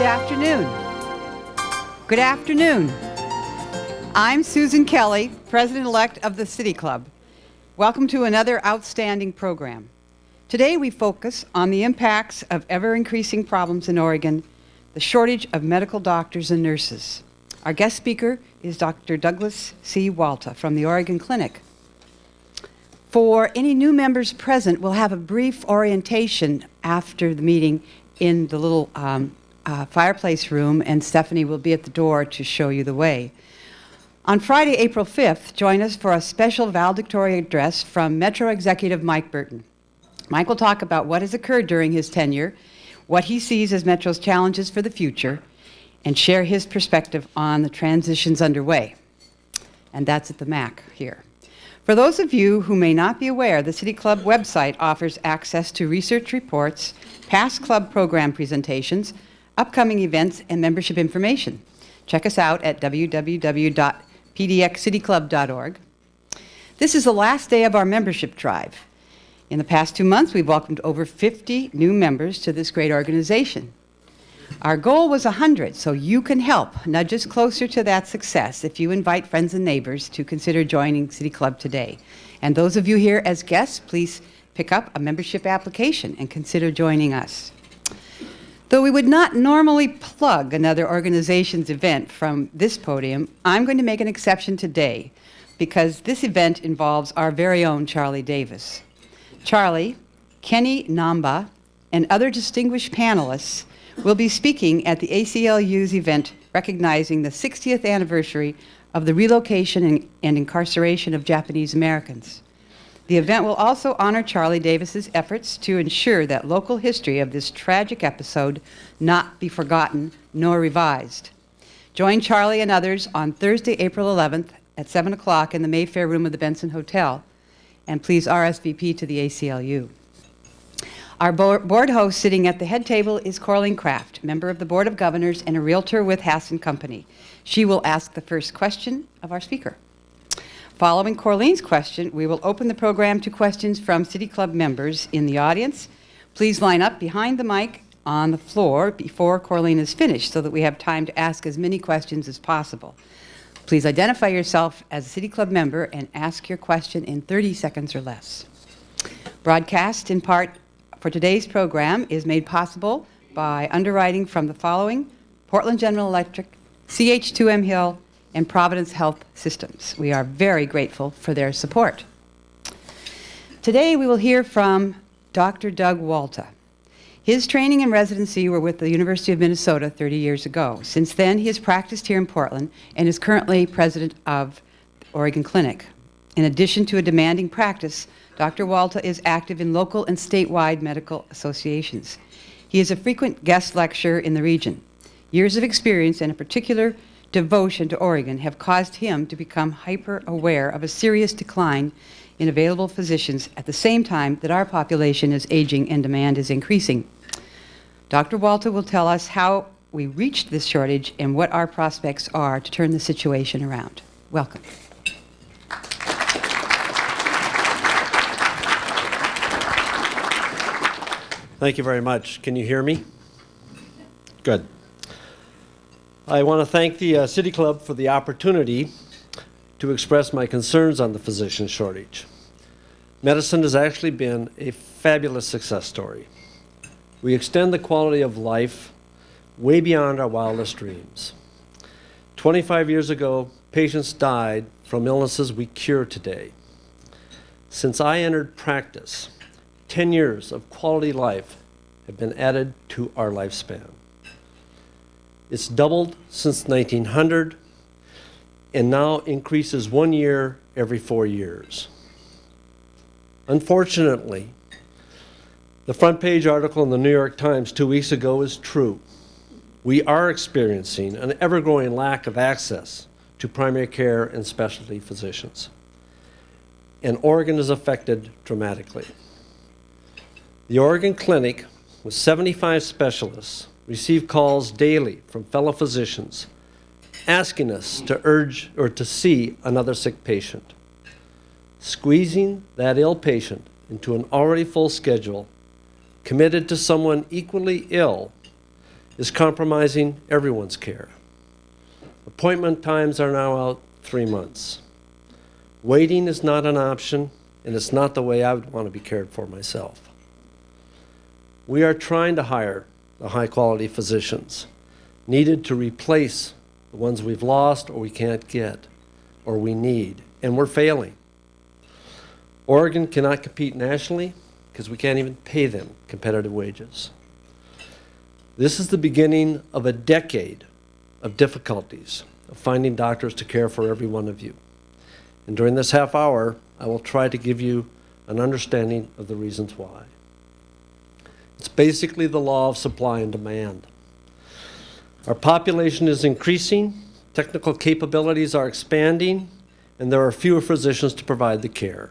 afternoon. Good afternoon. I'm Susan Kelly, President-elect of the City Club. Welcome to another outstanding program. Today we focus on the impacts of ever-increasing problems in Oregon, the shortage of medical doctors and nurses. Our guest speaker is Dr. Douglas C. Walta from the Oregon Clinic. For any new members present, we'll have a brief orientation after the meeting in the little fireplace room, and Stephanie will be at the door to show you the way. On Friday, April 5th, join us for a special valedictorian address from Metro Executive Mike Burton. Mike will talk about what has occurred during his tenure, what he sees as Metro's challenges for the future, and share his perspective on the transitions underway. And that's at the MAC here. For those of you who may not be aware, the City Club website offers access to research reports, past club program presentations, upcoming events, and membership information. Check us out at www.pdxcityclub.org. This is the last day of our membership drive. In the past 2 months, we've welcomed over 50 new members to this great organization. Our goal was 100, so you can help nudge us closer to that success if you invite friends and neighbors to consider joining City Club today. And those of you here as guests, please pick up a membership application and consider joining us. Though we would not normally plug another organization's event from this podium, I'm going to make an exception today because this event involves our very own Charlie Davis. Charlie, Kenny Namba, and other distinguished panelists will be speaking at the ACLU's event recognizing the 60th anniversary of the relocation and incarceration of Japanese Americans. The event will also honor Charlie Davis's efforts to ensure that local history of this tragic episode not be forgotten nor revised. Join Charlie and others on Thursday, April 11th at 7 o'clock in the Mayfair room of the Benson Hotel, and please RSVP to the ACLU. Our board host sitting at the head table is Corleen Kraft, member of the Board of Governors and a realtor with Hassan Company. She will ask the first question of our speaker. Following Corleen's question, we will open the program to questions from City Club members in the audience. Please line up behind the mic on the floor before Corleen is finished so that we have time to ask as many questions as possible. Please identify yourself as a City Club member and ask your question in 30 seconds or less. Broadcast in part for today's program is made possible by underwriting from the following: Portland General Electric, CH2M Hill, and Providence Health Systems. We are very grateful for their support. Today we will hear from Dr. Doug Walta. His training and residency were with the University of Minnesota 30 years ago. Since then, he has practiced here in Portland and is currently president of Oregon Clinic. In addition to a demanding practice, Dr. Walta is active in local and statewide medical associations. He is a frequent guest lecturer in the region. Years of experience and a particular devotion to Oregon have caused him to become hyper-aware of a serious decline in available physicians at the same time that our population is aging and demand is increasing. Dr. Walta will tell us how we reached this shortage and what our prospects are to turn the situation around. Welcome. Thank you very much. Can you hear me? Good. I want to thank the City Club for the opportunity to express my concerns on the physician shortage. Medicine has actually been a fabulous success story. We extend the quality of life way beyond our wildest dreams. 25 years ago, patients died from illnesses we cure today. Since I entered practice, 10 years of quality life have been added to our lifespan. It's doubled since 1900 and now increases 1 year every 4 years. Unfortunately, the front page article in the New York Times 2 weeks ago is true. We are experiencing an ever-growing lack of access to primary care and specialty physicians. And Oregon is affected dramatically. The Oregon Clinic, with 75 specialists, receive calls daily from fellow physicians asking us to urge or to see another sick patient. Squeezing that ill patient into an already full schedule, committed to someone equally ill, is compromising everyone's care. Appointment times are now out 3 months. Waiting is not an option, and it's not the way I would want to be cared for myself. We are trying to hire the high-quality physicians needed to replace the ones we've lost or we can't get or we need, and we're failing. Oregon cannot compete nationally because we can't even pay them competitive wages. This is the beginning of a decade of difficulties of finding doctors to care for every one of you. And during this half hour, I will try to give you an understanding of the reasons why. It's basically the law of supply and demand. Our population is increasing, technical capabilities are expanding, and there are fewer physicians to provide the care.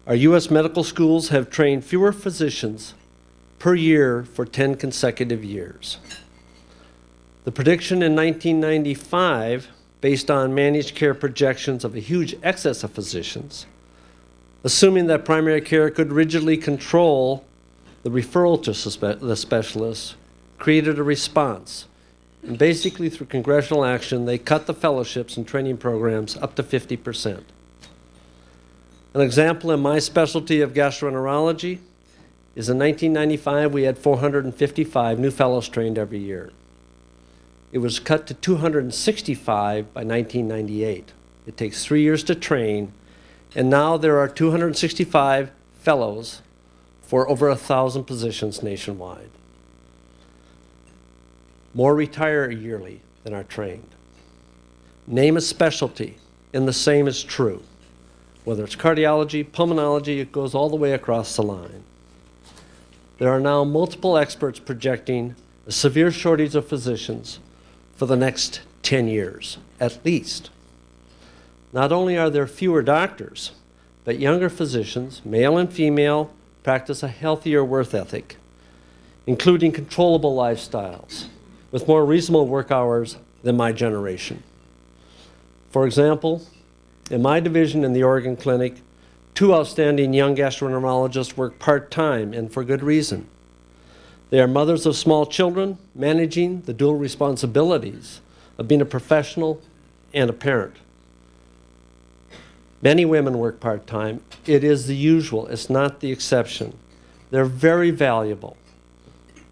Our U.S. medical schools have trained fewer physicians per year for 10 consecutive years. The prediction in 1995, based on managed care projections of a huge excess of physicians, assuming that primary care could rigidly control the referral to the specialists, created a response. And basically, through congressional action, they cut the fellowships and training programs up to 50%. An example in my specialty of gastroenterology is in 1995, we had 455 new fellows trained every year. It was cut to 265 by 1998. It takes 3 years to train, and now there are 265 fellows for over 1,000 positions nationwide. More retire yearly than are trained. Name a specialty, and the same is true. Whether it's cardiology, pulmonology, it goes all the way across the line. There are now multiple experts projecting a severe shortage of physicians for the next 10 years, at least. Not only are there fewer doctors, but younger physicians, male and female, practice a healthier work ethic, including controllable lifestyles, with more reasonable work hours than my generation. For example, in my division in the Oregon Clinic, 2 outstanding young gastroenterologists work part-time, and for good reason. They are mothers of small children, managing the dual responsibilities of being a professional and a parent. Many women work part-time. It is the usual, it's not the exception. They're very valuable,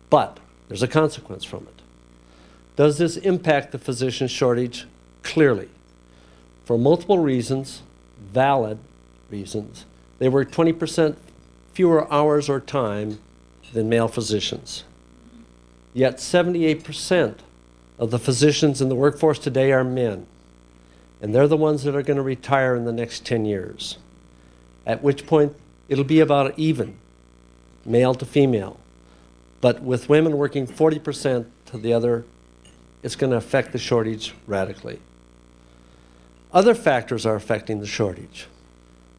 but there's a consequence from it. Does this impact the physician shortage? Clearly. For multiple reasons, valid reasons, they work 20% fewer hours or time than male physicians. Yet 78% of the physicians in the workforce today are men, and they're the ones that are going to retire in the next 10 years, at which point it'll be about even, male to female. But with women working 40% to the other, it's going to affect the shortage radically. Other factors are affecting the shortage.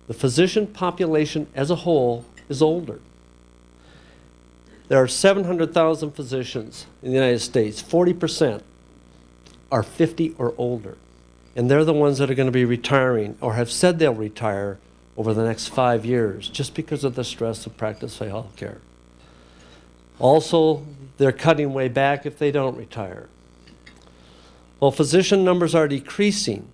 The physician population as a whole is older. There are 700,000 physicians in the United States. 40% are 50 or older. And they're the ones that are going to be retiring or have said they'll retire over the next 5 years just because of the stress of practice of healthcare. Also, they're cutting way back if they don't retire. While physician numbers are decreasing,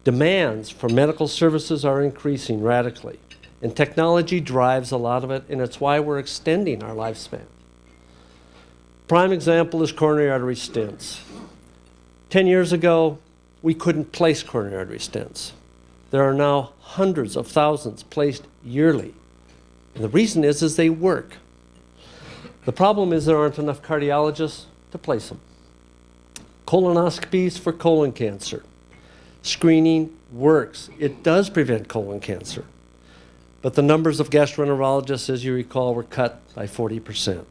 demands for medical services are increasing radically. And technology drives a lot of it, and it's why we're extending our lifespan. Prime example is coronary artery stents. 10 years ago, we couldn't place coronary artery stents. There are now hundreds of thousands placed yearly. And the reason is they work. The problem is there aren't enough cardiologists to place them. Colonoscopies for colon cancer. Screening works. It does prevent colon cancer. But the numbers of gastroenterologists, as you recall, were cut by 40%.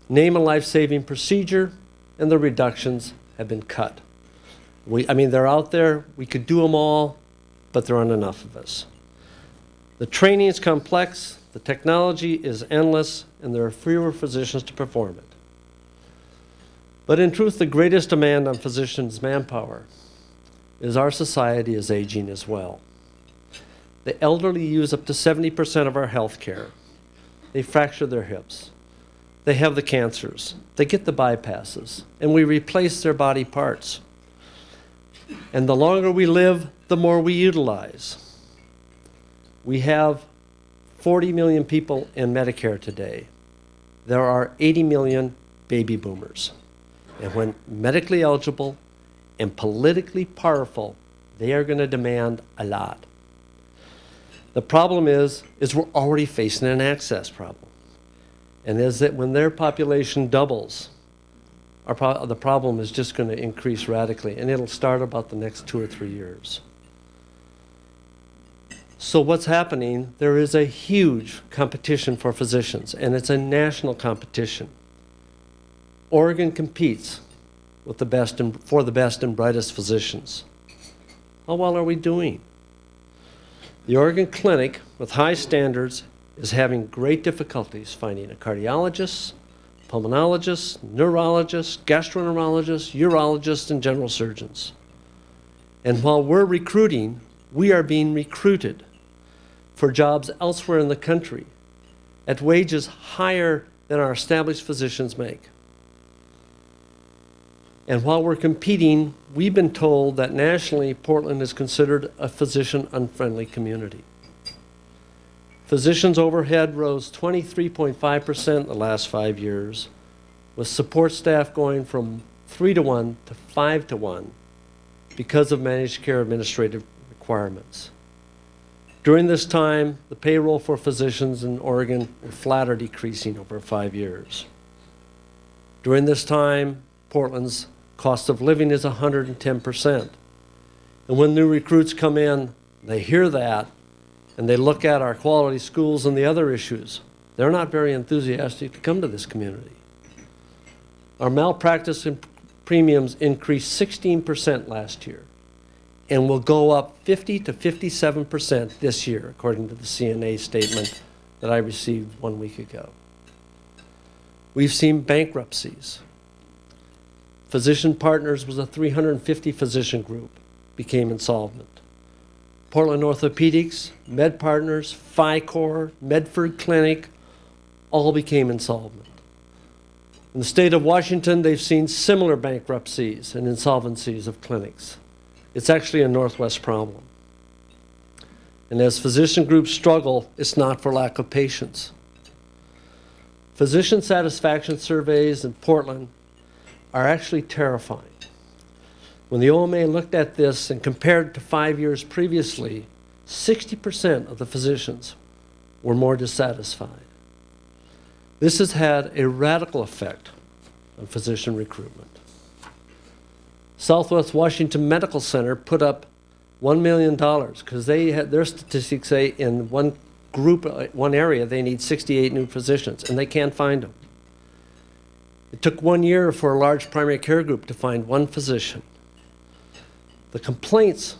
Name a life-saving procedure, and the reductions have been cut. They're out there. We could do them all, but there aren't enough of us. The training is complex, the technology is endless, and there are fewer physicians to perform it. But in truth, the greatest demand on physicians' manpower is our society is aging as well. The elderly use up to 70% of our health care. They fracture their hips. they have the cancers, they get the bypasses, and we replace their body parts. And the longer we live, the more we utilize. We have 40 million people in Medicare today. There are 80 million baby boomers. And when medically eligible and politically powerful, they are going to demand a lot. The problem is we're already facing an access problem. And is that when their population doubles, the problem is just going to increase radically, and it'll start about the next 2 or 3 years. So what's happening, there is a huge competition for physicians, and it's a national competition. Oregon competes with the best for the best and brightest physicians. How well are we doing? The Oregon Clinic, with high standards, is having great difficulties finding a cardiologist, pulmonologist, neurologist, gastroenterologist, urologist, and general surgeons. And while we're recruiting, we are being recruited for jobs elsewhere in the country at wages higher than our established physicians make. And while we're competing, we've been told that nationally, Portland is considered a physician-unfriendly community. Physicians' overhead rose 23.5% in the last 5 years, with support staff going from 3-to-1 to 5-to-1 because of managed care administrative requirements. During this time, the payroll for physicians in Oregon were flat or decreasing over 5 years. During this time, Portland's cost of living is 110%. And when new recruits come in, they hear that, and they look at our quality schools and the other issues, they're not very enthusiastic to come to this community. Our malpractice premiums increased 16% last year and will go up 50 to 57% this year, according to the CNA statement that I received 1 week ago. We've seen bankruptcies. Physician Partners was a 350 physician group, became insolvent. Portland Orthopedics, Med Partners, FICOR, Medford Clinic, all became insolvent. In the state of Washington, they've seen similar bankruptcies and insolvencies of clinics. It's actually a Northwest problem. And as physician groups struggle, it's not for lack of patience. Physician satisfaction surveys in Portland are actually terrifying. When the OMA looked at this and compared to 5 years previously, 60% of the physicians were more dissatisfied. This has had a radical effect on physician recruitment. Southwest Washington Medical Center put up $1 million because they had their statistics say in one group, one area, they need 68 new physicians, and they can't find them. It took 1 year for a large primary care group to find one physician. The complaints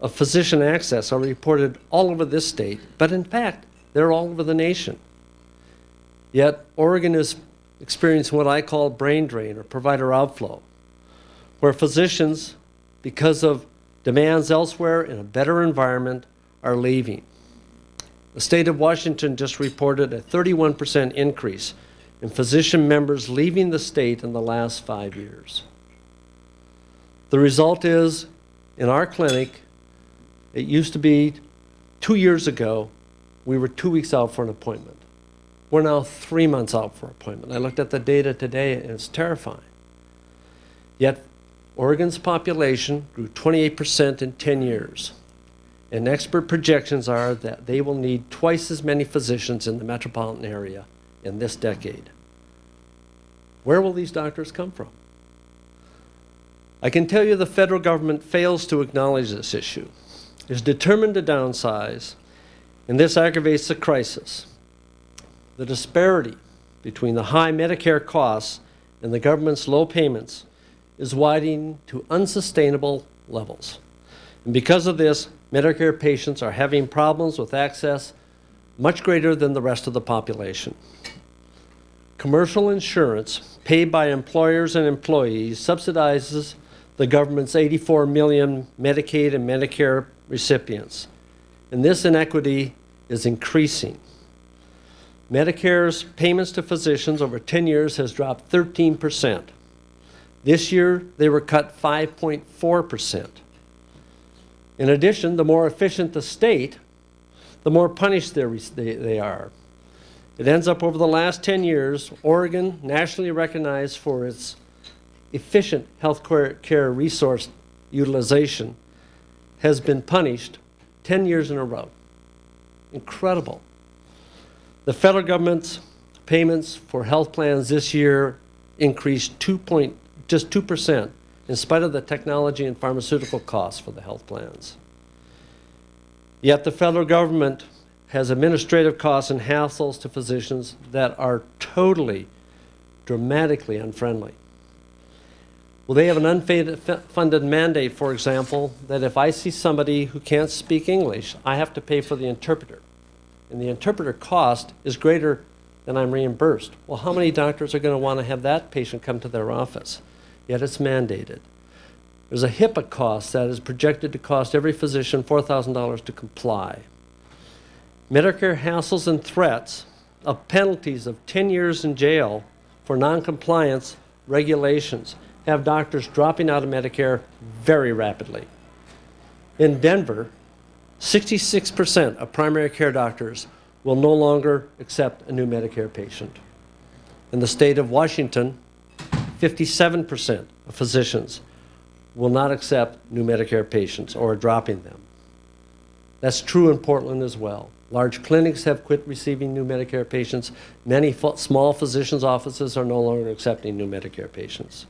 of physician access are reported all over this state, but in fact, they're all over the nation. Yet, Oregon is experiencing what I call brain drain or provider outflow, where physicians, because of demands elsewhere in a better environment, are leaving. The state of Washington just reported a 31% increase in physician members leaving the state in the last 5 years. The result is, in our clinic, it used to be 2 years ago, we were 2 weeks out for an appointment. We're now 3 months out for an appointment. I looked at the data today, and it's terrifying. Yet, Oregon's population grew 28% in 10 years. And expert projections are that they will need twice as many physicians in the metropolitan area in this decade. Where will these doctors come from? I can tell you the federal government fails to acknowledge this issue, is determined to downsize, and this aggravates the crisis. The disparity between the high Medicare costs and the government's low payments is widening to unsustainable levels. And because of this, Medicare patients are having problems with access much greater than the rest of the population. Commercial insurance paid by employers and employees subsidizes the government's 84 million Medicaid and Medicare recipients. And this inequity is increasing. Medicare's payments to physicians over 10 years has dropped 13%. This year, they were cut 5.4%. In addition, the more efficient the state, the more punished they are. It ends up over the last 10 years, Oregon, nationally recognized for its efficient health care resource utilization, has been punished 10 years in a row. Incredible. The federal government's payments for health plans this year increased just 2%, in spite of the technology and pharmaceutical costs for the health plans. Yet the federal government has administrative costs and hassles to physicians that are totally, dramatically unfriendly. Well, they have an unfunded mandate, for example, that if I see somebody who can't speak English, I have to pay for the interpreter. And the interpreter cost is greater than I'm reimbursed. Well, how many doctors are going to want to have that patient come to their office? Yet it's mandated. There's a HIPAA cost that is projected to cost every physician $4,000 to comply. Medicare hassles and threats of penalties of 10 years in jail for noncompliance regulations have doctors dropping out of Medicare very rapidly. In Denver, 66% of primary care doctors will no longer accept a new Medicare patient. In the state of Washington, 57% of physicians will not accept new Medicare patients or are dropping them. That's true in Portland as well. Large clinics have quit receiving new Medicare patients. Many small physicians' offices are no longer accepting new Medicare patients.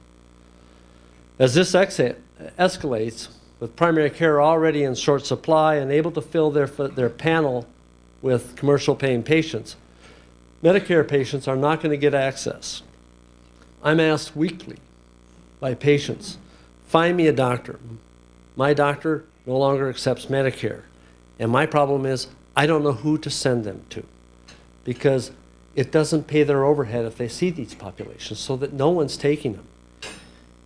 As this escalates, with primary care already in short supply and able to fill their panel with commercial paying patients, Medicare patients are not going to get access. I'm asked weekly by patients, find me a doctor. My doctor no longer accepts Medicare. And my problem is, I don't know who to send them to, because it doesn't pay their overhead if they see these populations, so that no one's taking them.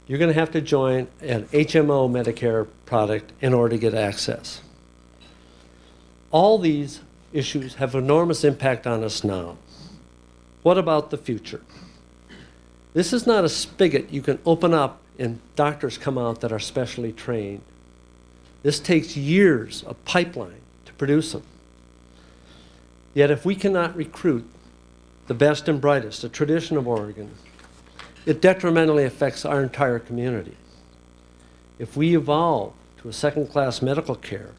You're going to have to join an HMO Medicare product in order to get access. All these issues have enormous impact on us now. What about the future? This is not a spigot you can open up and doctors come out that are specially trained. This takes years of pipeline to produce them. Yet if we cannot recruit the best and brightest, the tradition of Oregon, it detrimentally affects our entire community. If we evolve to a second-class medical care,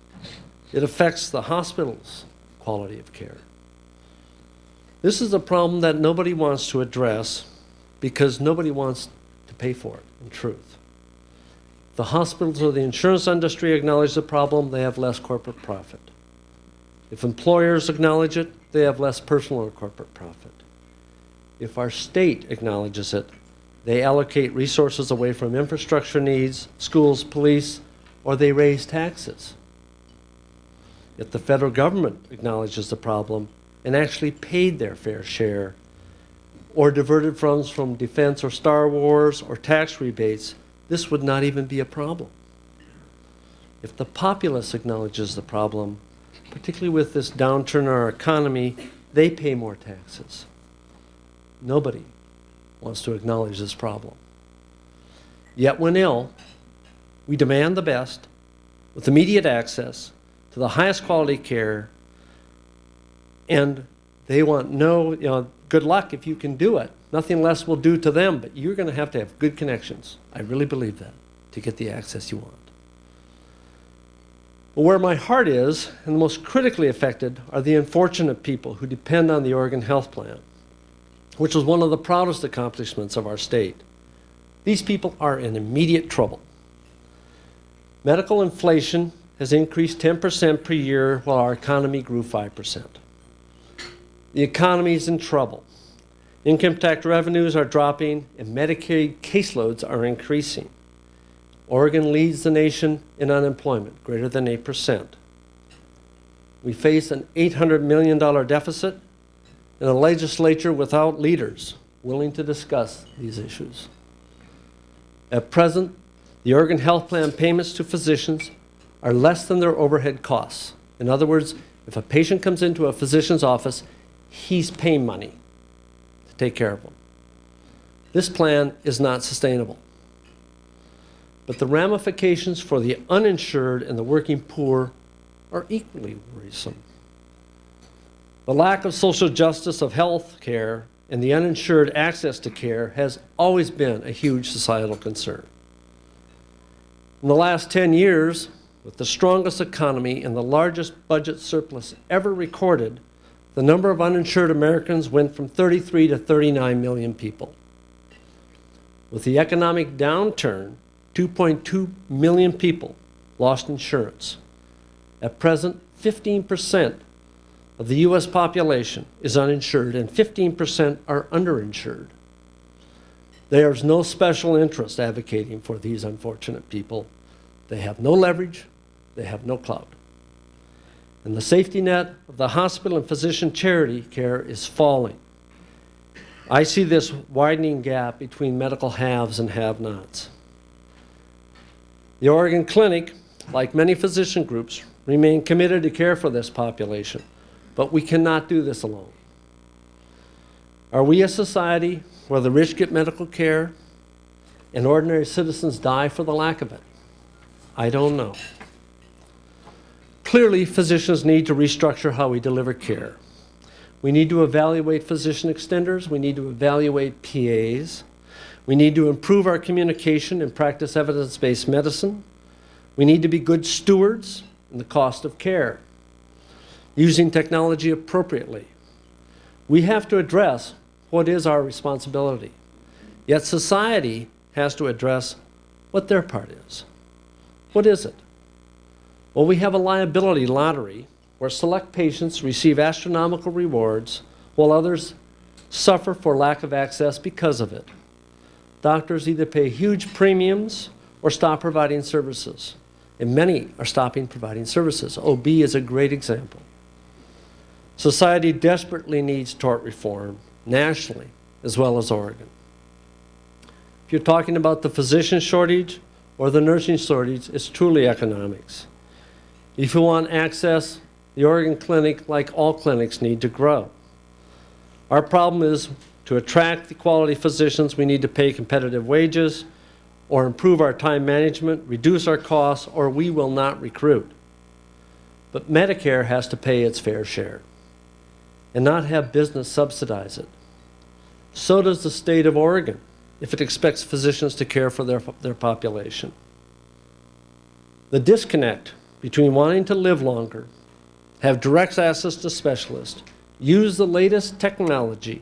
it affects the hospital's quality of care. This is a problem that nobody wants to address because nobody wants to pay for it, in truth. If the hospitals or the insurance industry acknowledge the problem, they have less corporate profit. If employers acknowledge it, they have less personal or corporate profit. If our state acknowledges it, they allocate resources away from infrastructure needs, schools, police, or they raise taxes. If the federal government acknowledges the problem and actually paid their fair share, or diverted funds from defense or Star Wars or tax rebates, this would not even be a problem. If the populace acknowledges the problem, particularly with this downturn in our economy, they pay more taxes. Nobody wants to acknowledge this problem. Yet when ill, we demand the best with immediate access to the highest quality care, and they want good luck if you can do it. Nothing less will do to them, but you're going to have good connections. I really believe that, to get the access you want. But where my heart is, and the most critically affected, are the unfortunate people who depend on the Oregon Health Plan, which is one of the proudest accomplishments of our state. These people are in immediate trouble. Medical inflation has increased 10% per year while our economy grew 5%. The economy is in trouble. Income tax revenues are dropping and Medicaid caseloads are increasing. Oregon leads the nation in unemployment, greater than 8%. We face an $800 million deficit and a legislature without leaders willing to discuss these issues. At present, the Oregon Health Plan payments to physicians are less than their overhead costs. In other words, if a patient comes into a physician's office, he's paying money to take care of them. This plan is not sustainable. But the ramifications for the uninsured and the working poor are equally worrisome. The lack of social justice of health care and the uninsured access to care has always been a huge societal concern. In the last 10 years, with the strongest economy and the largest budget surplus ever recorded, the number of uninsured Americans went from 33 to 39 million people. With the economic downturn, 2.2 million people lost insurance. At present, 15% of the U.S. population is uninsured and 15% are underinsured. There is no special interest advocating for these unfortunate people. They have no leverage, they have no clout. And the safety net of the hospital and physician charity care is falling. I see this widening gap between medical haves and have-nots. The Oregon Clinic, like many physician groups, remain committed to care for this population, but we cannot do this alone. Are we a society where the rich get medical care and ordinary citizens die for the lack of it? I don't know. Clearly, physicians need to restructure how we deliver care. We need to evaluate physician extenders. We need to evaluate PAs. We need to improve our communication and practice evidence-based medicine. We need to be good stewards in the cost of care, using technology appropriately. We have to address what is our responsibility. Yet society has to address what their part is. What is it? Well, we have a liability lottery where select patients receive astronomical rewards while others suffer for lack of access because of it. Doctors either pay huge premiums or stop providing services. And many are stopping providing services. OB is a great example. Society desperately needs tort reform, nationally as well as Oregon. If you're talking about the physician shortage or the nursing shortage, it's truly economics. If you want access, the Oregon Clinic, like all clinics, need to grow. Our problem is to attract the quality physicians, we need to pay competitive wages or improve our time management, reduce our costs, or we will not recruit. But Medicare has to pay its fair share and not have business subsidize it. So does the state of Oregon if it expects physicians to care for their population. The disconnect between wanting to live longer, have direct access to specialists, use the latest technology,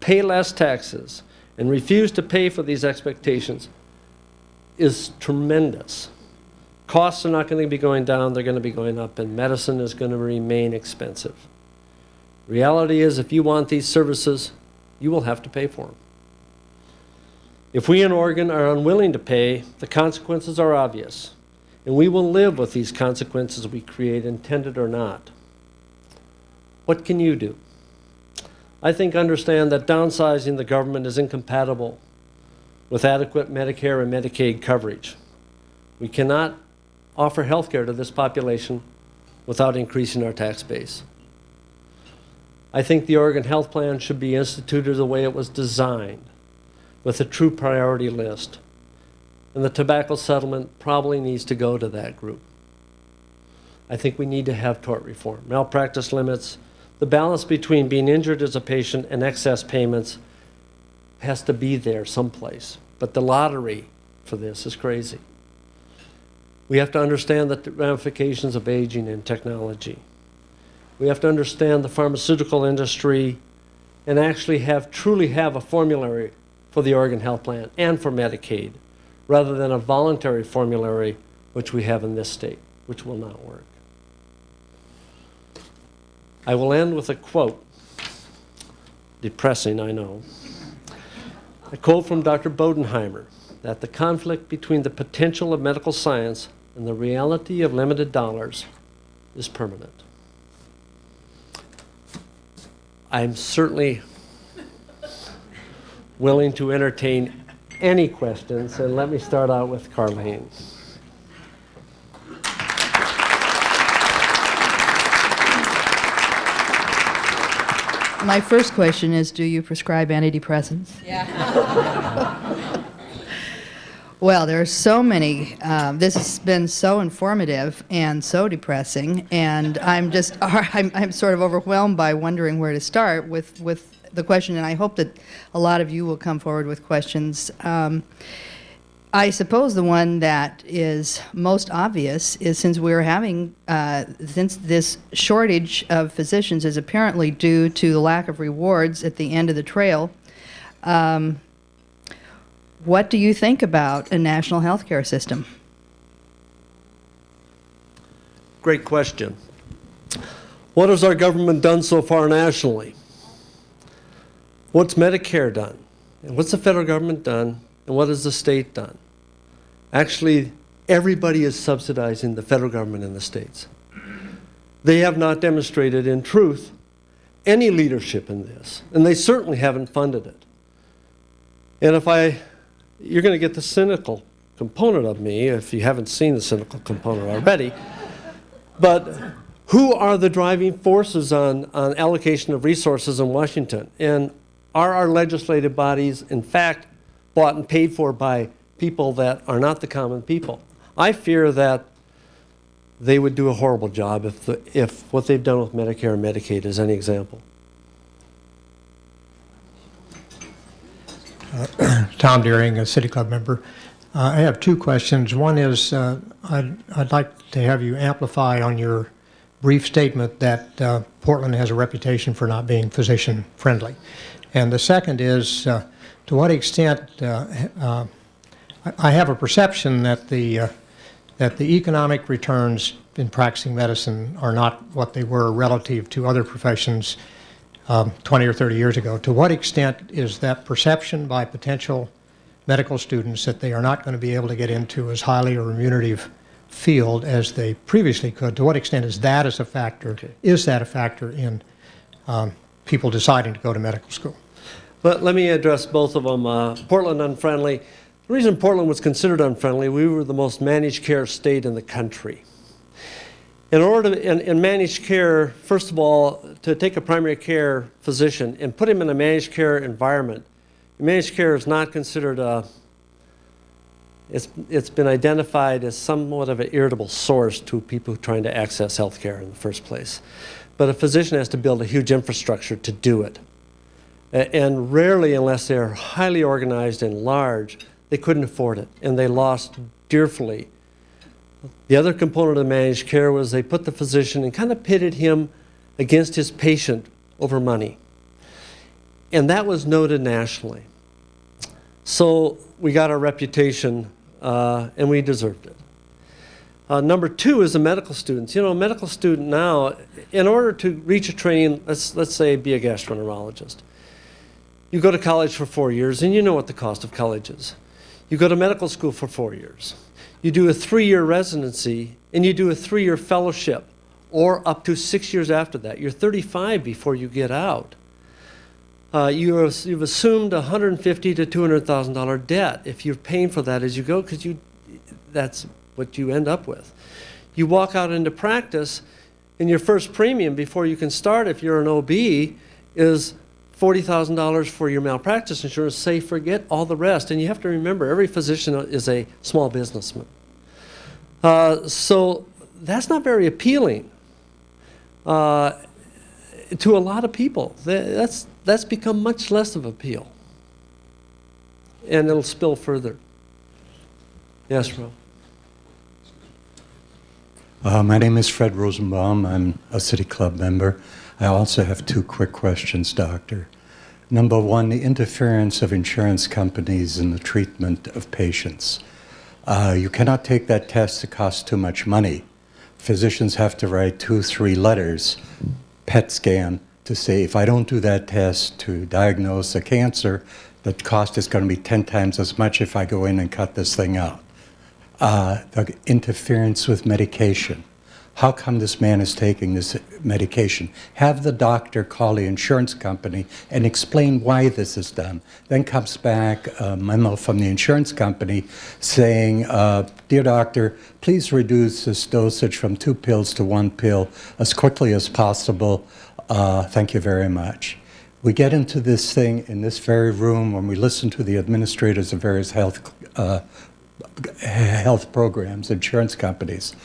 pay less taxes, and refuse to pay for these expectations is tremendous. Costs are not going to be going down, they're going to be going up, and medicine is going to remain expensive. Reality is, if you want these services, you will have to pay for them. If we in Oregon are unwilling to pay, the consequences are obvious, and we will live with these consequences we create, intended or not. What can you do? I think understand that downsizing the government is incompatible with adequate Medicare and Medicaid coverage. We cannot offer health care to this population without increasing our tax base. I think the Oregon Health Plan should be instituted the way it was designed, with a true priority list. And the tobacco settlement probably needs to go to that group. I think we need to have tort reform, malpractice limits. The balance between being injured as a patient and excess payments has to be there someplace. But the lottery for this is crazy. We have to understand the ramifications of aging and technology. We have to understand the pharmaceutical industry and actually truly have a formulary for the Oregon Health Plan and for Medicaid, rather than a voluntary formulary, which we have in this state, which will not work. I will end with a quote. Depressing, I know. A quote from Dr. Bodenheimer, that the conflict between the potential of medical science and the reality of limited dollars is permanent. I'm certainly willing to entertain any questions, and let me start out with Carlene. My first question is, do you prescribe antidepressants? Yeah. Well, there are so many. This has been so informative and so depressing, and I'm sort of overwhelmed by wondering where to start with the question, and I hope that a lot of you will come forward with questions. I suppose the one that is most obvious is since this shortage of physicians is apparently due to the lack of rewards at the end of the trail, what do you think about a national health care system? Great question. What has our government done so far nationally? What's Medicare done? And what's the federal government done? And what has the state done? Actually, everybody is subsidizing the federal government in the states. They have not demonstrated, in truth, any leadership in this, and they certainly haven't funded it. And you're going to get the cynical component of me if you haven't seen the cynical component already, but who are the driving forces on allocation of resources in Washington? And are our legislative bodies, in fact, bought and paid for by people that are not the common people? I fear that they would do a horrible job if what they've done with Medicare and Medicaid is any example. Tom Deering, a City Club member. I have two questions. One is I'd like to have you amplify on your brief statement that Portland has a reputation for not being physician friendly. And the second is to what extent I have a perception that the economic returns in practicing medicine are not what they were relative to other professions 20 or 30 years ago. To what extent is that perception by potential medical students that they are not going to be able to get into as highly a remunerative field as they previously could? To what extent is that a factor? Okay. Is that a factor in people deciding to go to medical school? But let me address both of them. Portland unfriendly. The reason Portland was considered unfriendly, we were the most managed care state in the country. In managed care, first of all, to take a primary care physician and put him in a managed care environment, managed care is not considered it's been identified as somewhat of an irritable source to people trying to access health care in the first place. But a physician has to build a huge infrastructure to do it. And rarely, unless they're highly organized and large, they couldn't afford it, and they lost dearly. The other component of managed care was they put the physician and kind of pitted him against his patient over money. And that was noted nationally. So we got our reputation, and we deserved it. Number two is the medical students. You know, a medical student now, in order to reach a training, let's say be a gastroenterologist, you go to college for 4 years, and you know what the cost of college is. You go to medical school for 4 years. You do a 3-year residency, and you do a 3-year fellowship, or up to 6 years after that. You're 35 before you get out. You've assumed a $150,000 to $200,000 debt if you're paying for that as you go, because that's what you end up with. You walk out into practice, and your first premium before you can start, if you're an OB, is $40,000 for your malpractice insurance. Say, forget all the rest. And you have to remember, every physician is a small businessman. So that's not very appealing to a lot of people. That's become much less of appeal. And it'll spill further. Yes, Ro. My name is Fred Rosenbaum. I'm a City Club member. I also have two quick questions, Doctor. Number one, the interference of insurance companies in the treatment of patients. You cannot take that test, it costs too much money. Physicians have to write 2-3 letters, PET scan, to say if I don't do that test to diagnose a cancer, the cost is going to be 10 times as much if I go in and cut this thing out. The interference with medication. How come this man is taking this medication? Have the doctor call the insurance company and explain why this is done. Then comes back a memo from the insurance company saying, dear doctor, please reduce this dosage from 2 pills to 1 pill as quickly as possible. Thank you very much. We get into this thing in this very room when we listen to the administrators of various health programs, insurance companies.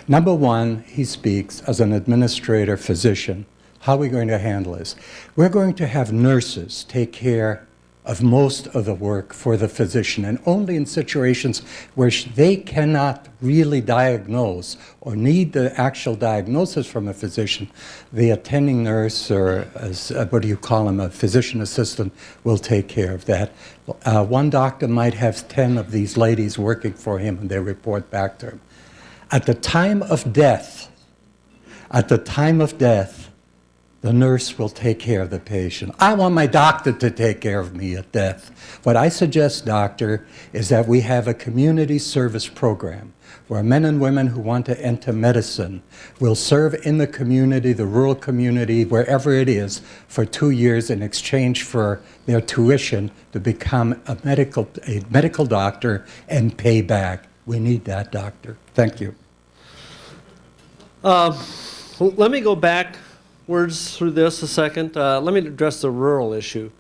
Number one, he speaks as an administrator, physician. How are we going to handle this? We're going to have nurses take care of most of the work for the physician, and only in situations where they cannot really diagnose or need the actual diagnosis from a physician, the attending nurse, or what do you call him, a physician assistant, will take care of that. One doctor might have 10 of these ladies working for him, and they report back to him. At the time of death, the nurse will take care of the patient. I want my doctor to take care of me at death. What I suggest, doctor, is that we have a community service program where men and women who want to enter medicine will serve in the community, the rural community, wherever it is, for 2 years in exchange for their tuition to become a medical doctor and pay back. We need that, doctor. Thank you. Let me go backwards through this a second. Let me address the rural issue.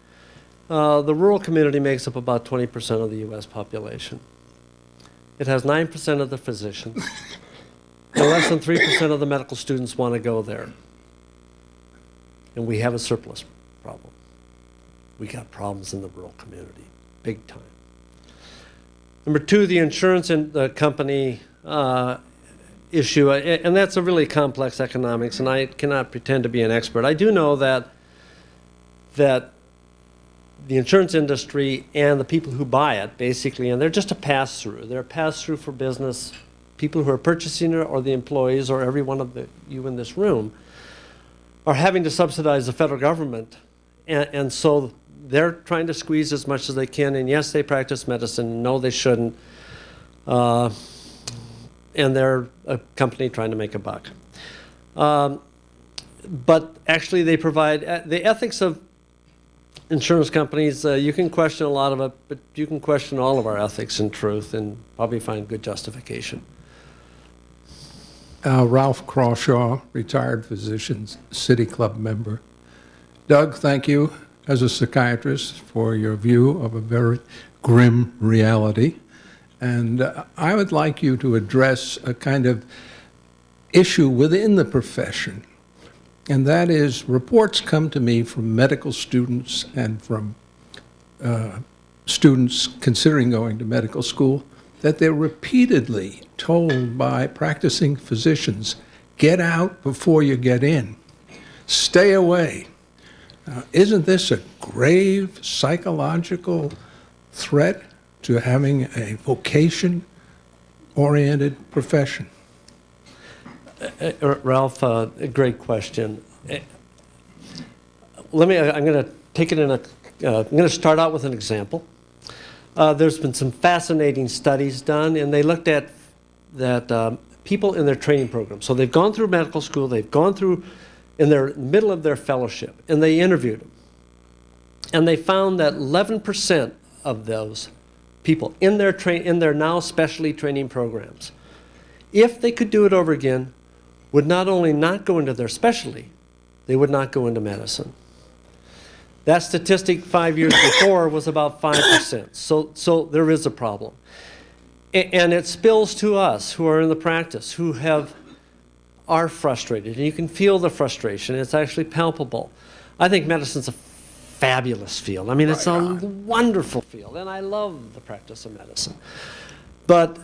The rural community makes up about 20% of the U.S. population. It has 9% of the physicians, and less than 3% of the medical students want to go there. And we have a surplus problem. We got problems in the rural community, big time. Number two, the insurance company issue, and that's a really complex economics, and I cannot pretend to be an expert. I do know that the insurance industry and the people who buy it, basically, and they're just a pass-through. They're a pass-through for business, people who are purchasing it, or the employees, or every one of you in this room, are having to subsidize the federal government, and so they're trying to squeeze as much as they can, and yes, they practice medicine, no, they shouldn't. And they're a company trying to make a buck. But actually they provide, the ethics of insurance companies, you can question a lot of it, but you can question all of our ethics in truth and probably find good justification. Ralph Crawshaw, retired physician, City Club member. Doug, thank you as a psychiatrist for your view of a very grim reality. And I would like you to address a kind of issue within the profession. And that is, reports come to me from medical students and from students considering going to medical school that they're repeatedly told by practicing physicians, get out before you get in, stay away. Isn't this a grave psychological threat to having a vocation-oriented profession? Ralph, a great question. I'm going to take it I'm going to start out with an example. There's been some fascinating studies done, and they looked at that people in their training program. So they've gone through medical school, they've gone through in the middle of their fellowship, and they interviewed them. And they found that 11% of those people in their now specialty training programs, if they could do it over again, would not only not go into their specialty, they would not go into medicine. That statistic 5 years before was about 5%. So there is a problem. And it spills to us who are in the practice, who are frustrated. And you can feel the frustration. It's actually palpable. I think medicine's a fabulous field. I mean, it's a wonderful field, and I love the practice of medicine. But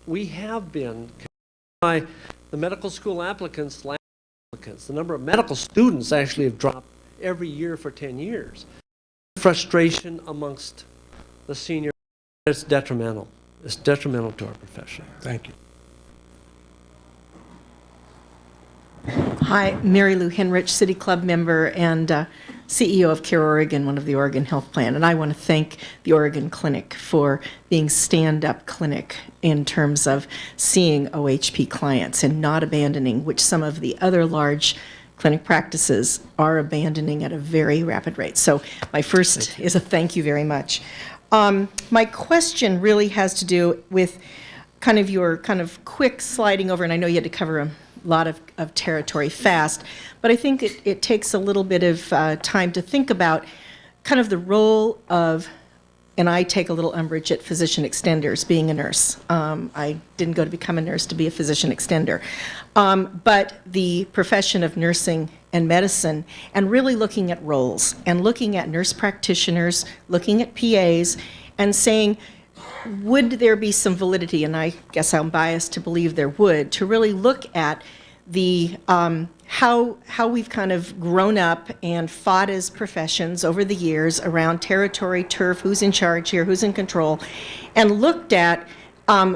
we have been, by the medical school applicants, the number of medical students actually have dropped every year for 10 years. Frustration amongst the senior, it's detrimental. It's detrimental to our profession. Thank you. Hi, Mary Lou Henrich, City Club member and CEO of Care Oregon, one of the Oregon Health Plan. And I want to thank the Oregon Clinic for being stand-up clinic in terms of seeing OHP clients and not abandoning, which some of the other large clinic practices are abandoning at a very rapid rate. So my first is a thank you very much. My question really has to do with kind of your quick sliding over, and I know you had to cover lot of territory fast. But I think it takes a little bit of time to think about kind of the role of, and I take a little umbrage at physician extenders, being a nurse. I didn't go to become a nurse to be a physician extender. But the profession of nursing and medicine, and really looking at roles, and looking at nurse practitioners, looking at PAs, and saying, would there be some validity, and I guess I'm biased to believe there would, to really look at the how we've kind of grown up and fought as professions over the years around territory, turf, who's in charge here, who's in control, and looked at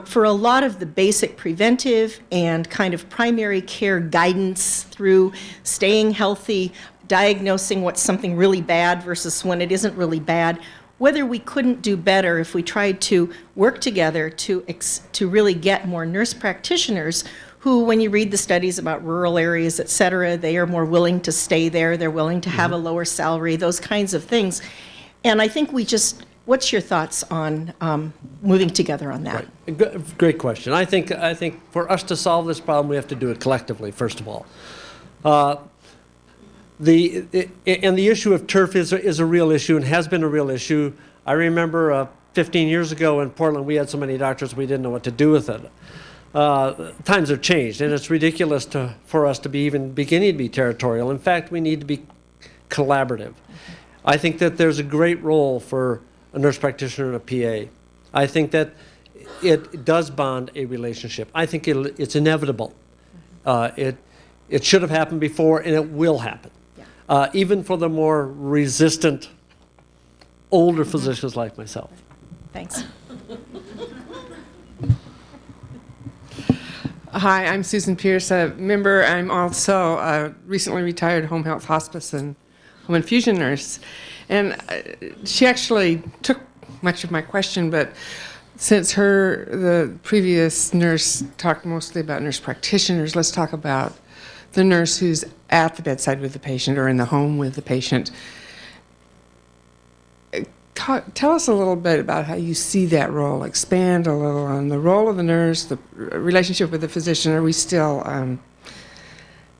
for a lot of the basic preventive and kind of primary care guidance through staying healthy, diagnosing what's something really bad versus when it isn't really bad, whether we couldn't do better if we tried to work together to really get more nurse practitioners who, when you read the studies about rural areas, et cetera, they are more willing to stay there, they're willing to have a lower salary, those kinds of things. And I think what's your thoughts on moving together on that? Right. Great question. I think for us to solve this problem, we have to do it collectively, first of all. The issue of turf is a real issue and has been a real issue. I remember 15 years ago in Portland, we had so many doctors we didn't know what to do with it. Times have changed, and it's ridiculous for us to be even beginning to be territorial. In fact, we need to be collaborative. I think that there's a great role for a nurse practitioner and a PA. I think that it does bond a relationship. I think it's inevitable. It should have happened before, and it will happen. Yeah. Even for the more resistant, older physicians like myself. Thanks. Hi, I'm Susan Pierce, a member. I'm also a recently retired home health hospice and home infusion nurse. And she actually took much of my question, but since the previous nurse talked mostly about nurse practitioners, let's talk about the nurse who's at the bedside with the patient or in the home with the patient. Tell us a little bit about how you see that role. Expand a little on the role of the nurse, the relationship with the physician. Are we still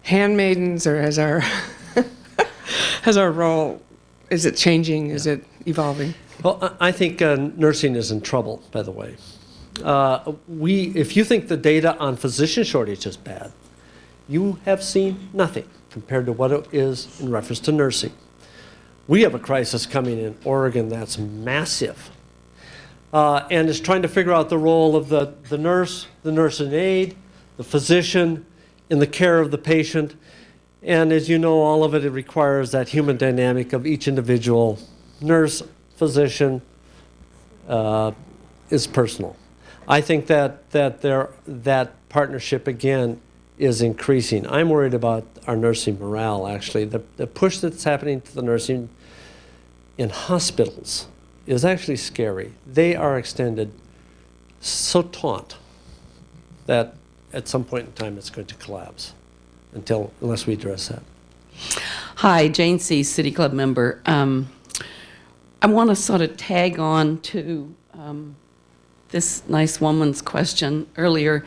handmaidens, or has our role, is it changing? Is it evolving? Well, I think nursing is in trouble, by the way. If you think the data on physician shortage is bad, you have seen nothing compared to what it is in reference to nursing. We have a crisis coming in Oregon that's massive, and is trying to figure out the role of the nurse in aid, the physician in the care of the patient. And as you know, all of it requires that human dynamic of each individual nurse, physician, is personal. I think that partnership, again, is increasing. I'm worried about our nursing morale, actually. The push that's happening to the nursing in hospitals is actually scary. They are extended so taut that at some point in time it's going to collapse unless we address that. Hi, Jane C., City Club member. I want to sort of tag on to this nice woman's question earlier.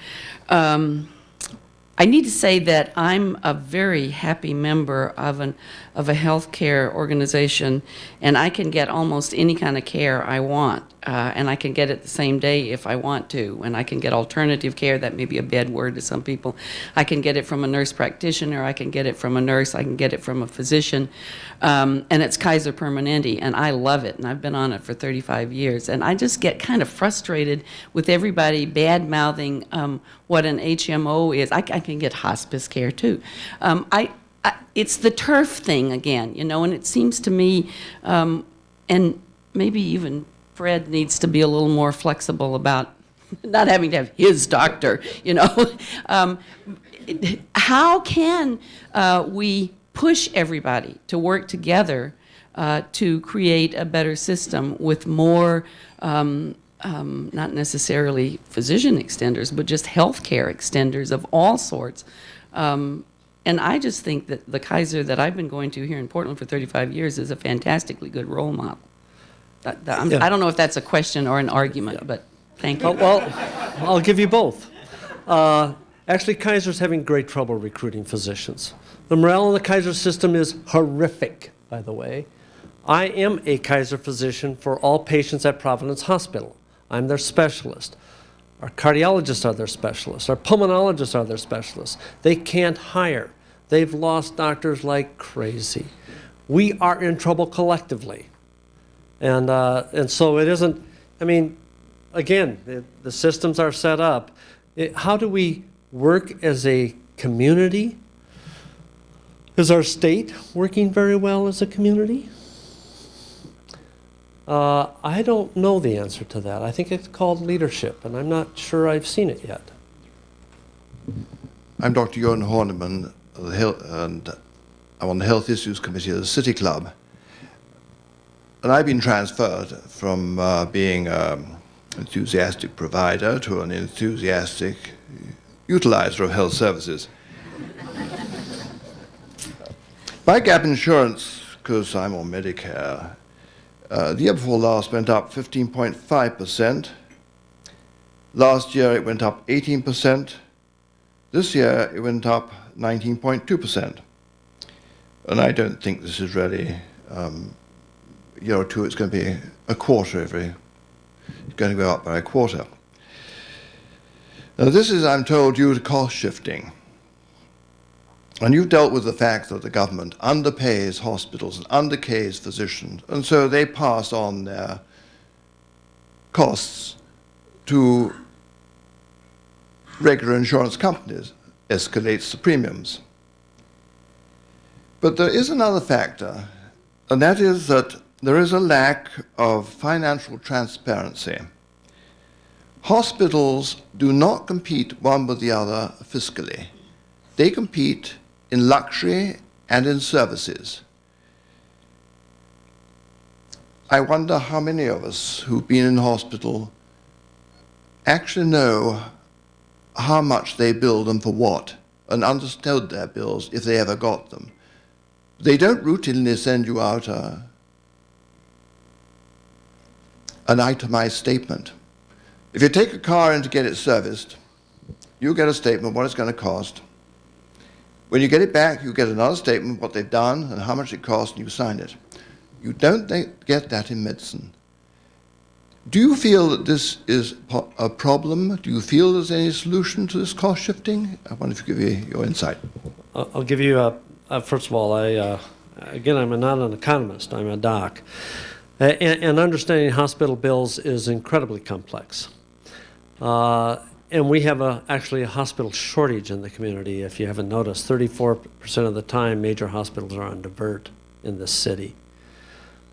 I need to say that I'm a very happy member of a healthcare organization, and I can get almost any kind of care I want, and I can get it the same day if I want to, and I can get alternative care. That may be a bad word to some people. I can get it from a nurse practitioner, I can get it from a nurse, I can get it from a physician, and it's Kaiser Permanente, and I love it, and I've been on it for 35 years, and I just get kind of frustrated with everybody bad-mouthing what an HMO is. I can get hospice care too. It's the turf thing again, and it seems to me, and maybe even Fred needs to be a little more flexible about not having to have his doctor, How can we push everybody to work together to create a better system with more not necessarily physician extenders, but just healthcare extenders of all sorts. And I just think that the Kaiser that I've been going to here in Portland for 35 years is a fantastically good role model. I don't know if that's a question or an argument, but thank you. Well, I'll give you both. Actually, Kaiser's having great trouble recruiting physicians. The morale in the Kaiser system is horrific, by the way. I am a Kaiser physician for all patients at Providence Hospital. I'm their specialist. Our cardiologists are their specialists. Our pulmonologists are their specialists. They can't hire. They've lost doctors like crazy. We are in trouble collectively. And so it isn't, I mean, again, the systems are set up. How do we work as a community? Is our state working very well as a community? I don't know the answer to that. I think it's called leadership, and I'm not sure I've seen it yet. I'm Dr. Johan Horneman, and I'm on the Health Issues Committee of the City Club. And I've been transferred from being an enthusiastic provider to an enthusiastic utilizer of health services. My gap insurance, because I'm on Medicare, the year before last went up 15.5%. Last year it went up 18%. This year it went up 19.2%. And I don't think this is really a year or two. It's going to be a quarter it's going to go up by a quarter. Now this is, I'm told, due to cost shifting. And you've dealt with the fact that the government underpays hospitals and underpays physicians, and so they pass on their costs to regular insurance companies, escalates the premiums. But there is another factor, and that is that there is a lack of financial transparency. Hospitals do not compete one with the other fiscally. They compete in luxury and in services. I wonder how many of us who've been in hospital actually know how much they bill them for what, and understood their bills if they ever got them. They don't routinely send you out an itemized statement. If you take a car in to get it serviced, you get a statement what it's going to cost. When you get it back, you get another statement what they've done and how much it cost, and you sign it. You don't get that in medicine. Do you feel that this is a problem? Do you feel there's any solution to this cost shifting? I wonder if you give me your insight. I'll give you first of all, again, I'm not an economist, I'm a doc. And understanding hospital bills is incredibly complex. And we have actually a hospital shortage in the community. If you haven't noticed, 34% of the time major hospitals are on divert in this city.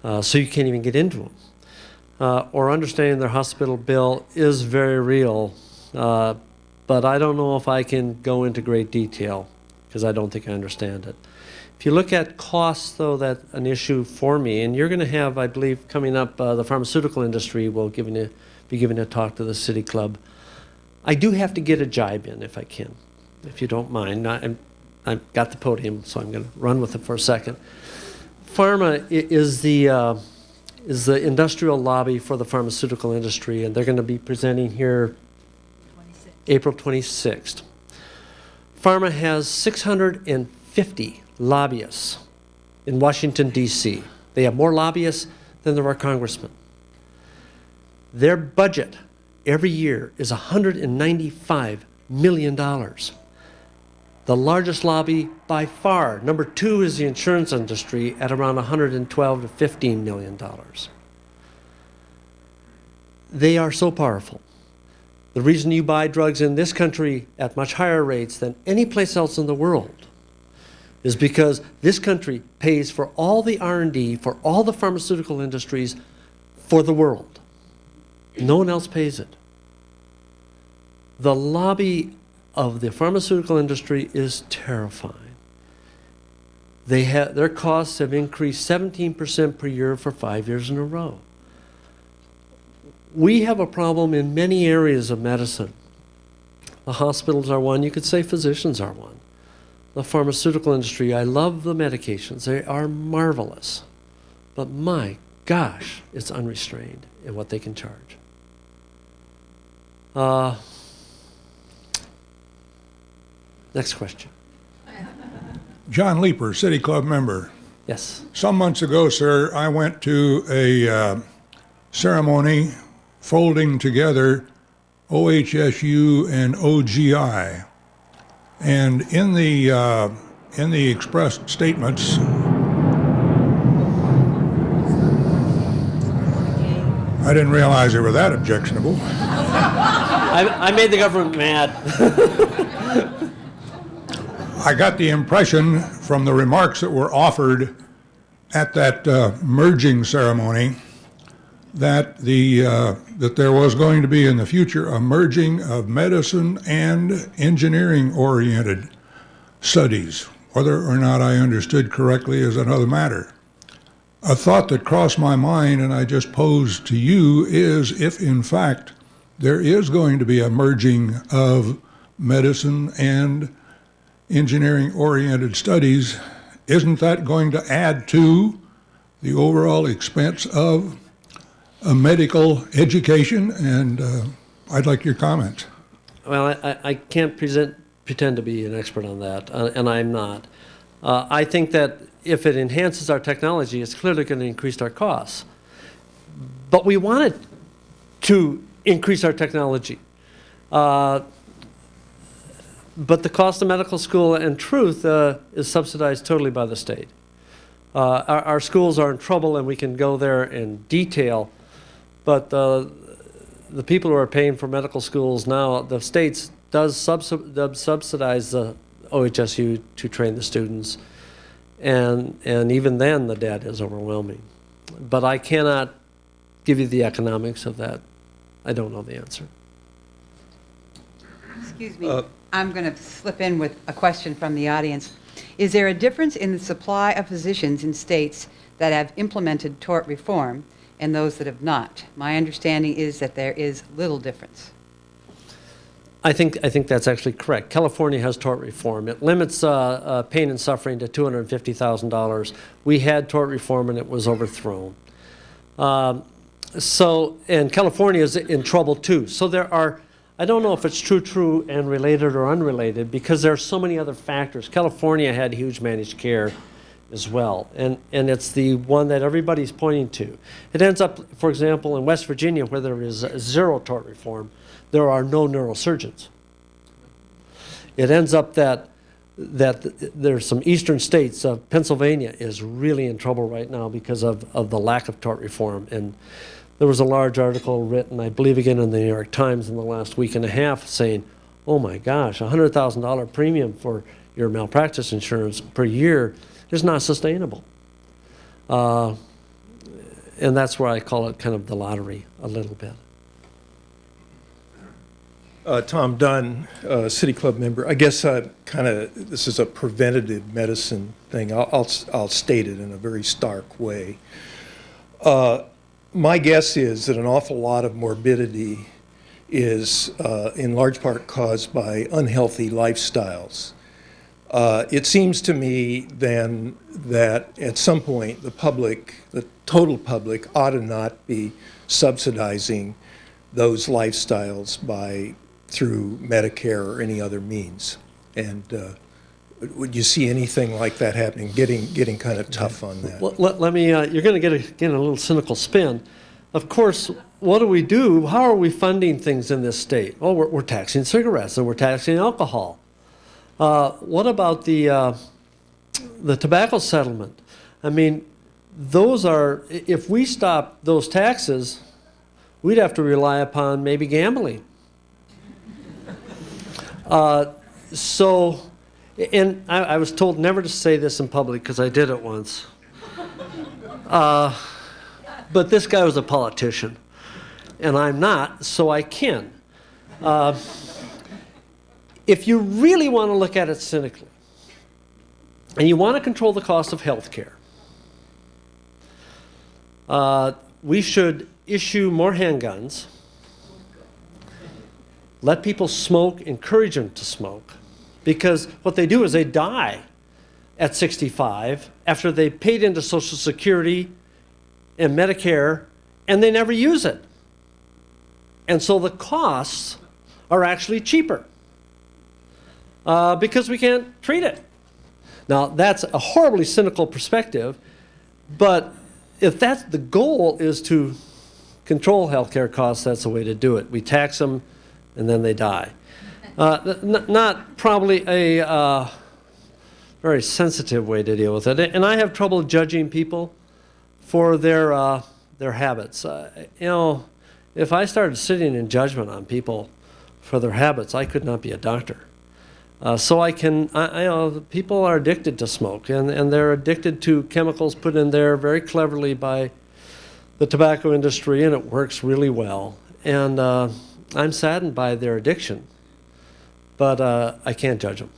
So you can't even get into them. Or understanding their hospital bill is very real, but I don't know if I can go into great detail because I don't think I understand it. If you look at costs, though, that's an issue for me, and you're going to have, I believe, coming up, the pharmaceutical industry will be giving a talk to the City Club. I do have to get a jibe in if I can, if you don't mind. I've got the podium, so I'm going to run with it for a second. Pharma is the industrial lobby for the pharmaceutical industry, and they're going to be presenting here April 26th. Pharma has 650 lobbyists in Washington, D.C. They have more lobbyists than there are congressmen. Their budget every year is $195 million. The largest lobby by far, number two, is the insurance industry at around $112 to $15 million. They are so powerful. The reason you buy drugs in this country at much higher rates than any place else in the world is because this country pays for all the R&D, for all the pharmaceutical industries for the world. No one else pays it. The lobby of the pharmaceutical industry is terrifying. Their costs have increased 17% per year for 5 years in a row. We have a problem in many areas of medicine. The hospitals are one. You could say physicians are one. The pharmaceutical industry, I love the medications. They are marvelous. But my gosh, it's unrestrained in what they can charge. Next question. John Leeper, City Club member. Yes. Some months ago, sir, I went to a ceremony folding together OHSU and OGI. And in the expressed statements, I didn't realize they were that objectionable. I made the government mad. I got the impression from the remarks that were offered at that merging ceremony that that there was going to be in the future a merging of medicine and engineering-oriented studies. Whether or not I understood correctly is another matter. A thought that crossed my mind, and I just posed to you, is if in fact there is going to be a merging of medicine and engineering-oriented studies, isn't that going to add to the overall expense of a medical education? And I'd like your comments. Well, I can't pretend to be an expert on that, and I'm not. I think that if it enhances our technology, it's clearly going to increase our costs. But we want it to increase our technology. But the cost of medical school, and truth, is subsidized totally by the state. Our schools are in trouble, and we can go there in detail. But the people who are paying for medical schools now, the states does subsidize the OHSU to train the students. And even then, the debt is overwhelming. But I cannot give you the economics of that. I don't know the answer. Excuse me. I'm going to slip in with a question from the audience. Is there a difference in the supply of physicians in states that have implemented tort reform and those that have not? My understanding is that there is little difference. I think that's actually correct. California has tort reform. It limits pain and suffering to $250,000. We had tort reform and it was overthrown. And California is in trouble too. So there are, I don't know if it's true, and related or unrelated, because there are so many other factors. California had huge managed care as well, and it's the one that everybody's pointing to. It ends up, for example, in West Virginia, where there is zero tort reform, there are no neurosurgeons. It ends up that there's some eastern states, Pennsylvania is really in trouble right now because of the lack of tort reform. And there was a large article written, I believe again in the New York Times in the last week and a half, saying, oh my gosh, $100,000 premium for your malpractice insurance per year is not sustainable. And that's where I call it kind of the lottery a little bit. Tom Dunn, City Club member. I guess this is a preventative medicine thing. I'll state it in a very stark way. My guess is that an awful lot of morbidity is in large part caused by unhealthy lifestyles. It seems to me then that at some point the total public ought to not be subsidizing those lifestyles through Medicare or any other means. And would you see anything like that happening, getting kind of tough on that? Well, let me, you're going to get a little cynical spin. Of course, what do we do? How are we funding things in this state? Well, we're taxing cigarettes and we're taxing alcohol. What about the tobacco settlement? I mean, those are, if we stop those taxes, we'd have to rely upon maybe gambling. And I was told never to say this in public because I did it once. But this guy was a politician, and I'm not, so I can. If you really want to look at it cynically, and you want to control the cost of health care, we should issue more handguns, let people smoke, encourage them to smoke, because what they do is they die at 65 after they paid into Social Security and Medicare, and they never use it. And so the costs are actually cheaper. because we can't treat it. Now, that's a horribly cynical perspective, but if that's the goal, is to control healthcare costs, that's the way to do it. We tax them, and then they die. Not probably a very sensitive way to deal with it. And I have trouble judging people for their habits. If I started sitting in judgment on people for their habits, I could not be a doctor. People are addicted to smoke, and they're addicted to chemicals put in there very cleverly by the tobacco industry, and it works really well. And I'm saddened by their addiction, but I can't judge them.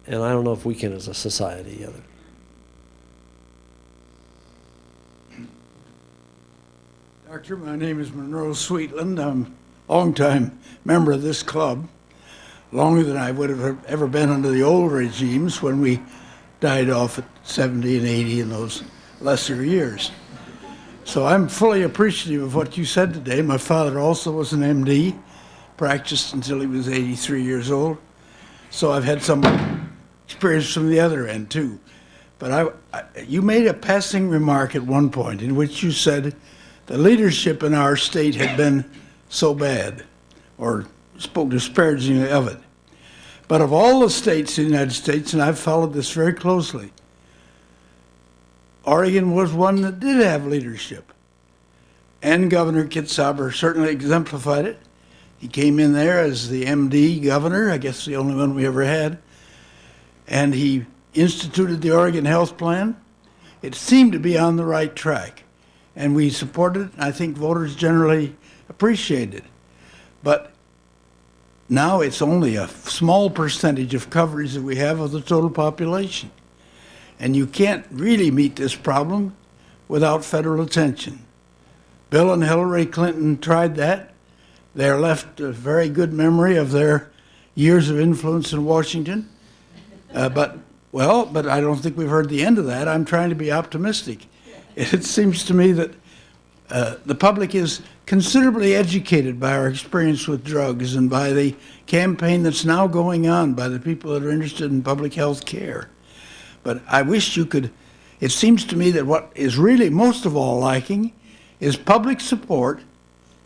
And I don't know if we can as a society either. Doctor, my name is Monroe Sweetland. I'm a longtime member of this club, longer than I would have ever been under the old regimes when we died off at 70 and 80 in those lesser years. So I'm fully appreciative of what you said today. My father also was an MD, practiced until he was 83 years old. So I've had some experience from the other end too. But you made a passing remark at one point in which you said the leadership in our state had been so bad, or spoke disparagingly of it. But of all the states in the United States, and I've followed this very closely, Oregon was one that did have leadership. And Governor Kitzhaber certainly exemplified it. He came in there as the MD governor, I guess the only one we ever had, and he instituted the Oregon Health Plan. It seemed to be on the right track, and we supported it, and I think voters generally appreciated it. But now it's only a small percentage of coverage that we have of the total population. And you can't really meet this problem without federal attention. Bill and Hillary Clinton tried that. They're left a very good memory of their years of influence in Washington. But I don't think we've heard the end of that. I'm trying to be optimistic. It seems to me that the public is considerably educated by our experience with drugs and by the campaign that's now going on by the people that are interested in public health care. But I wish you could, it seems to me that what is really most of all lacking is public support,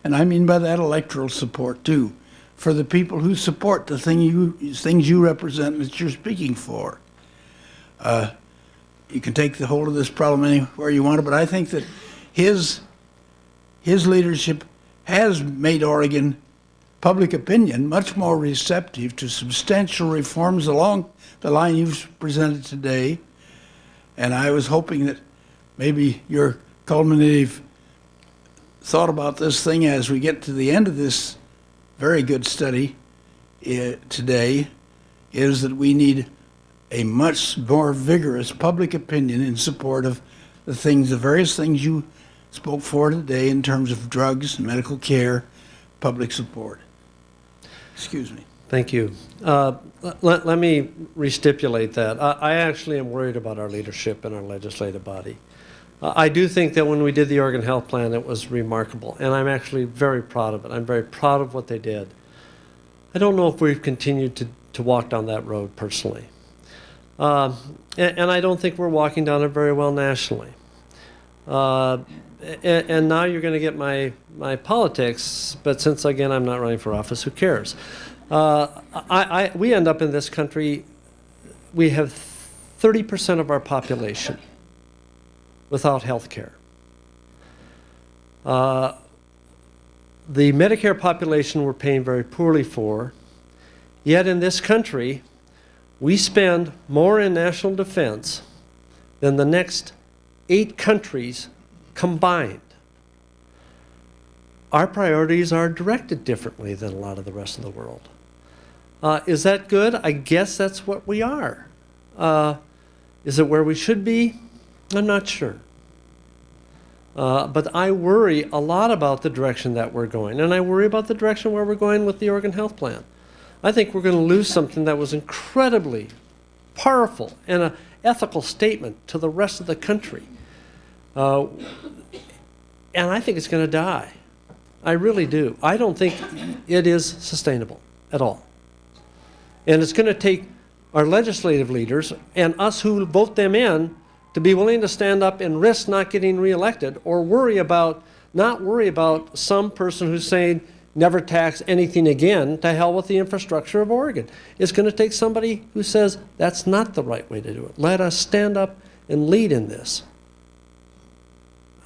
and I mean by that electoral support too, for the people who support the things you represent and that you're speaking for. You can take the hold of this problem anywhere you want to, but I think that his leadership has made Oregon public opinion much more receptive to substantial reforms along the line you've presented today. And I was hoping that maybe your culminative thought about this thing as we get to the end of this very good study today is that we need a much more vigorous public opinion in support of the various things you spoke for today in terms of drugs, medical care, public support. Excuse me. Thank you. Let me restipulate that. I actually am worried about our leadership in our legislative body. I do think that when we did the Oregon Health Plan, it was remarkable, and I'm actually very proud of it. I'm very proud of what they did. I don't know if we've continued to walk down that road personally. And I don't think we're walking down it very well nationally. And now you're going to get my politics, but since, again, I'm not running for office, who cares? We end up in this country, we have 30% of our population without health care. The Medicare population we're paying very poorly for, yet in this country, we spend more in national defense than the next 8 countries combined. Our priorities are directed differently than a lot of the rest of the world. Is that good? I guess that's what we are. Is it where we should be? I'm not sure. But I worry a lot about the direction that we're going, and I worry about the direction where we're going with the Oregon Health Plan. I think we're going to lose something that was incredibly powerful and an ethical statement to the rest of the country. And I think it's going to die. I really do. I don't think it is sustainable at all. And it's going to take our legislative leaders, and us who vote them in to be willing to stand up and risk not getting reelected or not worry about some person who's saying, never tax anything again, to hell with the infrastructure of Oregon. It's going to take somebody who says, that's not the right way to do it. Let us stand up and lead in this.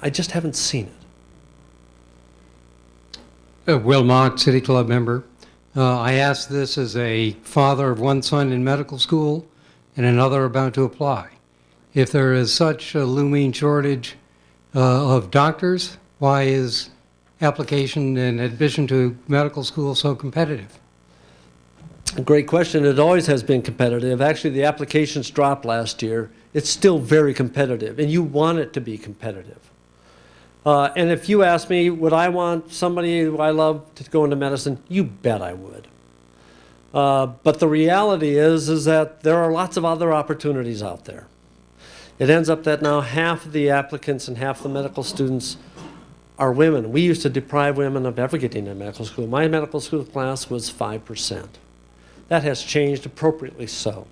I just haven't seen it. Will Mott, City Club member. I ask this as a father of one son in medical school and another about to apply. If there is such a looming shortage of doctors, why is application and admission to medical school so competitive? Great question. It always has been competitive. Actually, the applications dropped last year. It's still very competitive, and you want it to be competitive. And if you ask me, would I want somebody who I love to go into medicine? You bet I would. But the reality is that there are lots of other opportunities out there. It ends up that now half of the applicants and half the medical students are women. We used to deprive women of ever getting into medical school. My medical school class was 5%. That has changed, appropriately so.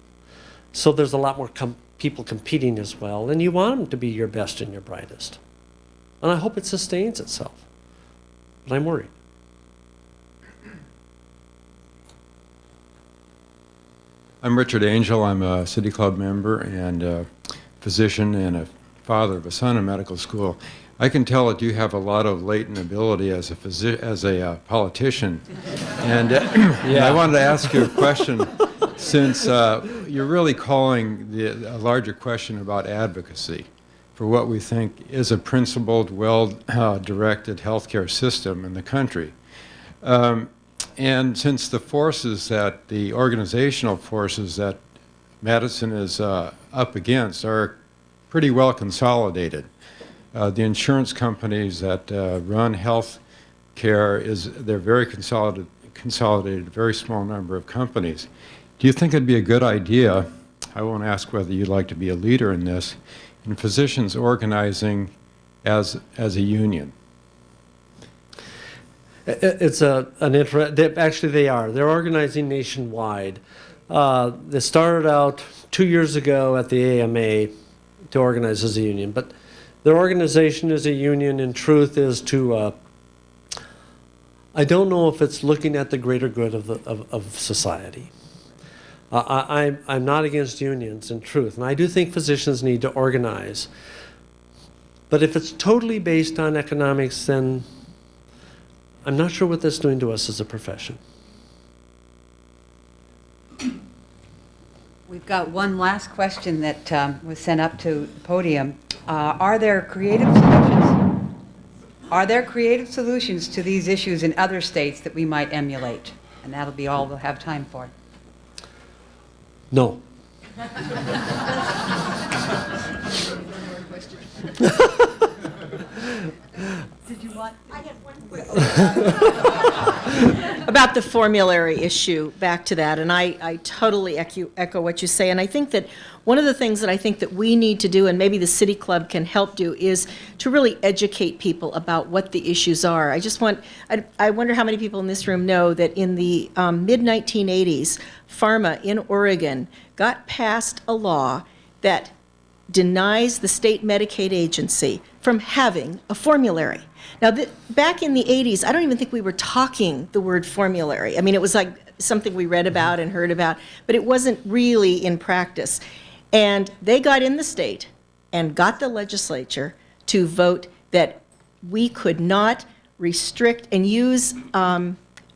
So there's a lot more people competing as well, and you want them to be your best and your brightest. And I hope it sustains itself, but I'm worried. I'm Richard Angel. I'm a City Club member and a physician and a father of a son in medical school. I can tell that you have a lot of latent ability as a politician. And I wanted to ask you a question, since you're really calling a larger question about advocacy for what we think is a principled, well-directed healthcare system in the country. And since the organizational forces that Madison is up against are pretty well consolidated, the insurance companies that run health care, they're very consolidated, very small number of companies. Do you think it'd be a good idea, I won't ask whether you'd like to be a leader in this, in physicians organizing as a union? It's actually they are. They're organizing nationwide. They started out 2 years ago at the AMA to organize as a union, but their organization as a union, in truth, is to, I don't know if it's looking at the greater good of society. I'm not against unions, in truth, and I do think physicians need to organize. But if it's totally based on economics, then I'm not sure what that's doing to us as a profession. We've got one last question that was sent up to the podium. Are there creative solutions? Are there creative solutions to these issues in other states that we might emulate? And that'll be all we'll have time for. No. Did you want? I have one About the formulary issue, back to that, and I totally echo what you say, and I think that one of the things that I think that we need to do, and maybe the City Club can help do, is to really educate people about what the issues are. I wonder how many people in this room know that in the mid-1980s, PhRMA in Oregon got passed a law that denies the state Medicaid agency from having a formulary. Now, back in the 80s, I don't even think we were talking the word formulary. I mean, it was like something we read about and heard about, but it wasn't really in practice. And they got in the state and got the legislature to vote that we could not restrict and use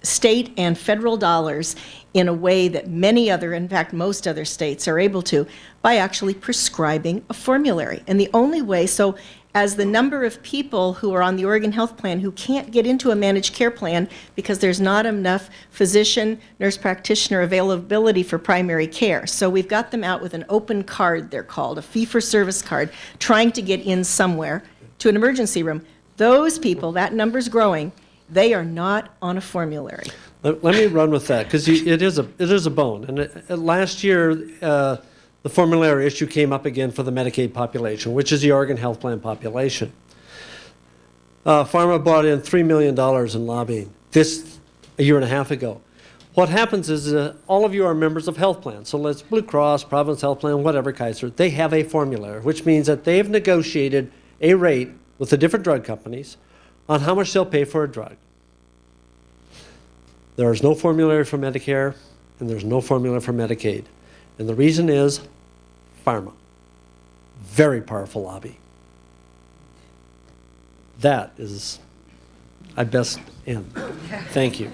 state and federal dollars in a way that many other, in fact, most other states are able to, by actually prescribing a formulary. And the only way, so as the number of people who are on the Oregon Health Plan who can't get into a managed care plan because there's not enough physician, nurse practitioner availability for primary care. So we've got them out with an open card, they're called, a fee-for-service card, trying to get in somewhere to an emergency room. Those people, that number's growing, they are not on a formulary. Let me run with that, because it is a bone. And last year, the formulary issue came up again for the Medicaid population, which is the Oregon Health Plan population. PhRMA brought in $3 million in lobbying a year and a half ago. what happens is all of you are members of health plans. So let's Blue Cross, Providence Health Plan, whatever, Kaiser. They have a formula, which means that they've negotiated a rate with the different drug companies on how much they'll pay for a drug. There is no formulary for Medicare, and there's no formula for Medicaid. And the reason is pharma. Very powerful lobby. That is, I best end. Thank you.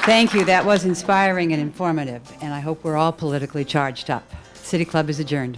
Thank you. That was inspiring and informative, and I hope we're all politically charged up. City Club is adjourned.